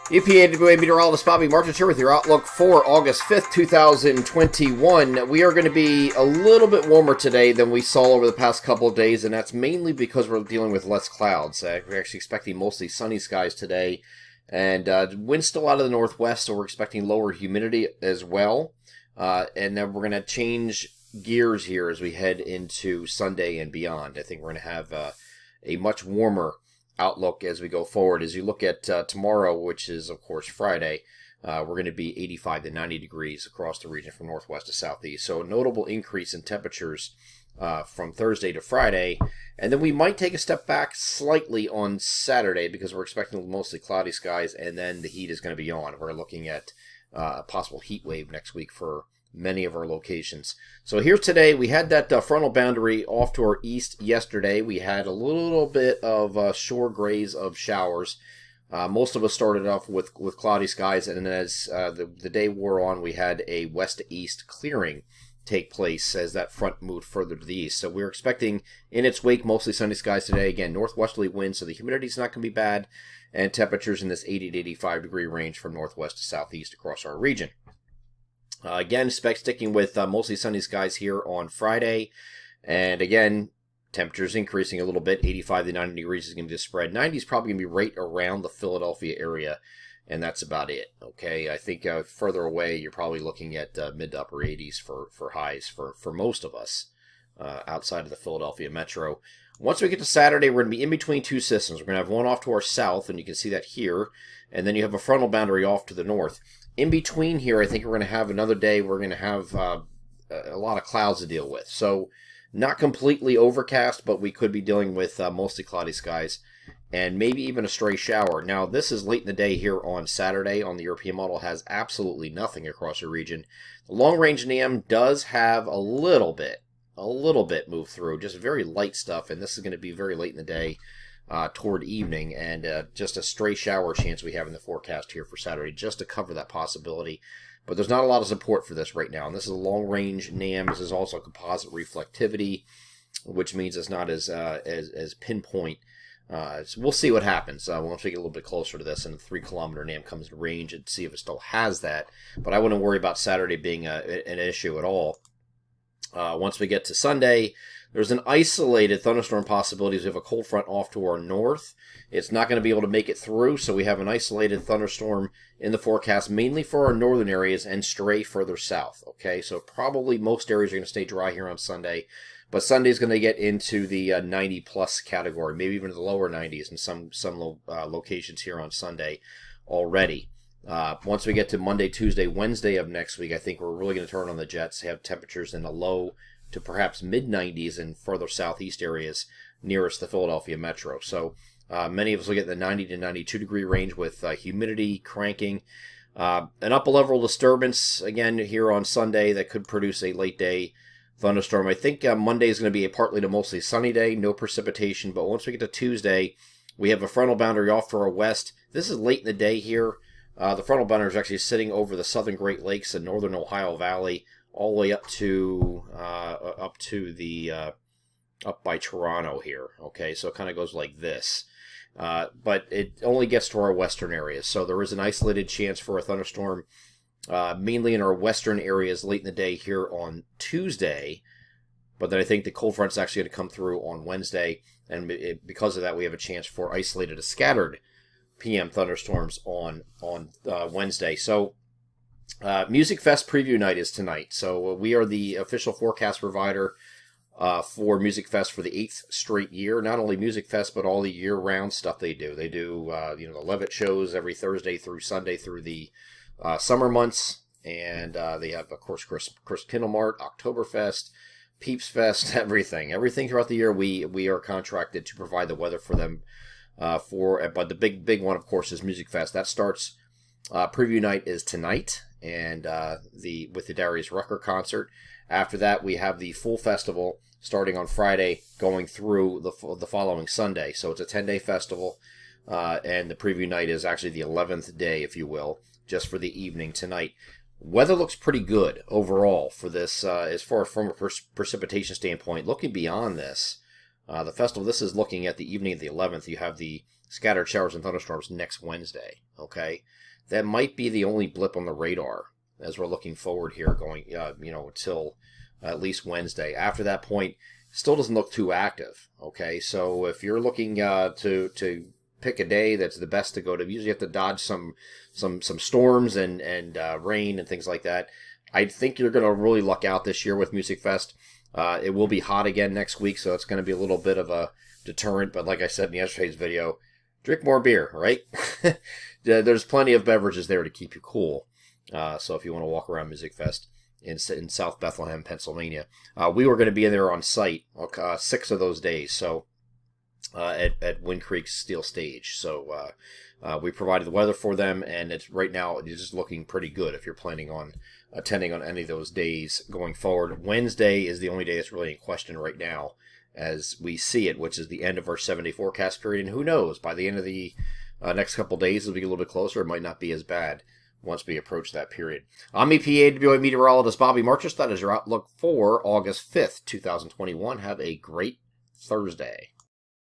EPA meteorologist Bobby Martins here with your outlook for August 5th, 2021. We are going to be a little bit warmer today than we saw over the past couple of days, and that's mainly because we're dealing with less clouds. We're actually expecting mostly sunny skies today, and wind still out of the northwest, so we're expecting lower humidity as well. And then we're going to change gears here as we head into Sunday and beyond. I think we're going to have a much warmer outlook as we go forward. As you look at tomorrow, which is of course Friday, we're going to be 85 to 90 degrees across the region from northwest to southeast. So a notable increase in temperatures from Thursday to Friday. And then we might take a step back slightly on Saturday because we're expecting mostly cloudy skies, and then the heat is going to be on. We're looking at a possible heat wave next week for many of our locations. So here today, we had that frontal boundary off to our east yesterday. We had a little bit of shore grays of showers. Most of us started off with cloudy skies, and as the day wore on, we had a west to east clearing take place as that front moved further to the east. So we're expecting in its wake mostly sunny skies today. Again, northwesterly winds, so the humidity is not going to be bad, and temperatures in this 80 to 85 degree range from northwest to southeast across our region. Again, sticking with mostly sunny skies here on Friday. And again, temperatures increasing a little bit. 85 to 90 degrees is going to be the spread. 90 is probably going to be right around the Philadelphia area. And that's about it. Okay, I think further away, you're probably looking at mid to upper 80s for highs for most of us outside of the Philadelphia metro. Once we get to Saturday, we're going to be in between two systems. We're going to have one off to our south, and you can see that here. And then you have a frontal boundary off to the north. In between here, I think we're going to have another day. We're going to have a lot of clouds to deal with. So not completely overcast, but we could be dealing with mostly cloudy skies and maybe even a stray shower. Now, this is late in the day here on Saturday. On the European model, has absolutely nothing across the region. The long-range NAM does have a little bit move through, just very light stuff, and this is going to be very late in the day. Toward evening, and just a stray shower chance we have in the forecast here for Saturday, just to cover that possibility. But there's not a lot of support for this right now, and this is a long-range NAM. This is also composite reflectivity, which means it's not as pinpoint. So we'll see what happens once we get a little bit closer to this, and the 3-kilometer NAM comes to range, and see if it still has that. But I wouldn't worry about Saturday being an issue at all. Once we get to Sunday, there's an isolated thunderstorm possibility. We have a cold front off to our north. It's not going to be able to make it through, so we have an isolated thunderstorm in the forecast, mainly for our northern areas, and stray further south. Okay, so probably most areas are going to stay dry here on Sunday, but Sunday's going to get into the 90-plus category, maybe even the lower 90s in some locations here on Sunday already. Once we get to Monday, Tuesday, Wednesday of next week, I think we're really going to turn on the jets, have temperatures in the low to perhaps mid-90s in further southeast areas nearest the Philadelphia metro. So many of us will get the 90 to 92 degree range with humidity cranking. An upper-level disturbance, again, here on Sunday that could produce a late-day thunderstorm. I think Monday is going to be a partly to mostly sunny day, no precipitation. But once we get to Tuesday, we have a frontal boundary off to our west. This is late in the day here. The frontal boundary is actually sitting over the southern Great Lakes and northern Ohio Valley, all the way up by Toronto here. Okay, so it kind of goes like this. But it only gets to our western areas. So there is an isolated chance for a thunderstorm, mainly in our western areas late in the day here on Tuesday. But then I think the cold front's actually going to come through on Wednesday. And because of that, we have a chance for isolated to scattered PM thunderstorms on Wednesday. So Music Fest preview night is tonight. So we are the official forecast provider for Music Fest for the 8th straight year. Not only Music Fest, but all the year-round stuff they do. They do the Levitt shows every Thursday through Sunday through the summer months. And they have, of course, Chris Kindlemart, Oktoberfest, Peeps Fest, everything. Everything throughout the year we are contracted to provide the weather for them. But the big one, of course, is Music Fest. That starts, preview night is tonight, and with the Darius Rucker concert. After that, we have the full festival starting on Friday, going through the following Sunday. So it's a 10-day festival, and the preview night is actually the 11th day, if you will, just for the evening tonight. Weather looks pretty good overall for this, as far as from a precipitation standpoint. Looking beyond this, the festival, this is looking at the evening of the 11th. You have the scattered showers and thunderstorms next Wednesday. Okay, that might be the only blip on the radar as we're looking forward here, going until at least Wednesday. After that point, still doesn't look too active. Okay, so if you're looking to pick a day that's the best to go to, you usually have to dodge some storms and rain and things like that. I think you're going to really luck out this year with Music Fest. It will be hot again next week, so it's going to be a little bit of a deterrent. But like I said in yesterday's video, drink more beer, right? There's plenty of beverages there to keep you cool. So if you want to walk around Music Fest in South Bethlehem, Pennsylvania, we were going to be in there on site 6 of those days. So at Wind Creek Steel Stage. So we provided the weather for them, and it's right now it's just looking pretty good if you're planning on attending on any of those days going forward. Wednesday is the only day that's really in question right now as we see it, which is the end of our 7-day forecast period. And who knows, by the end of the next couple days, it'll be a little bit closer. It might not be as bad once we approach that period. I'm EPAWA meteorologist Bobby Marchus. That is your outlook for August 5th, 2021. Have a great Thursday.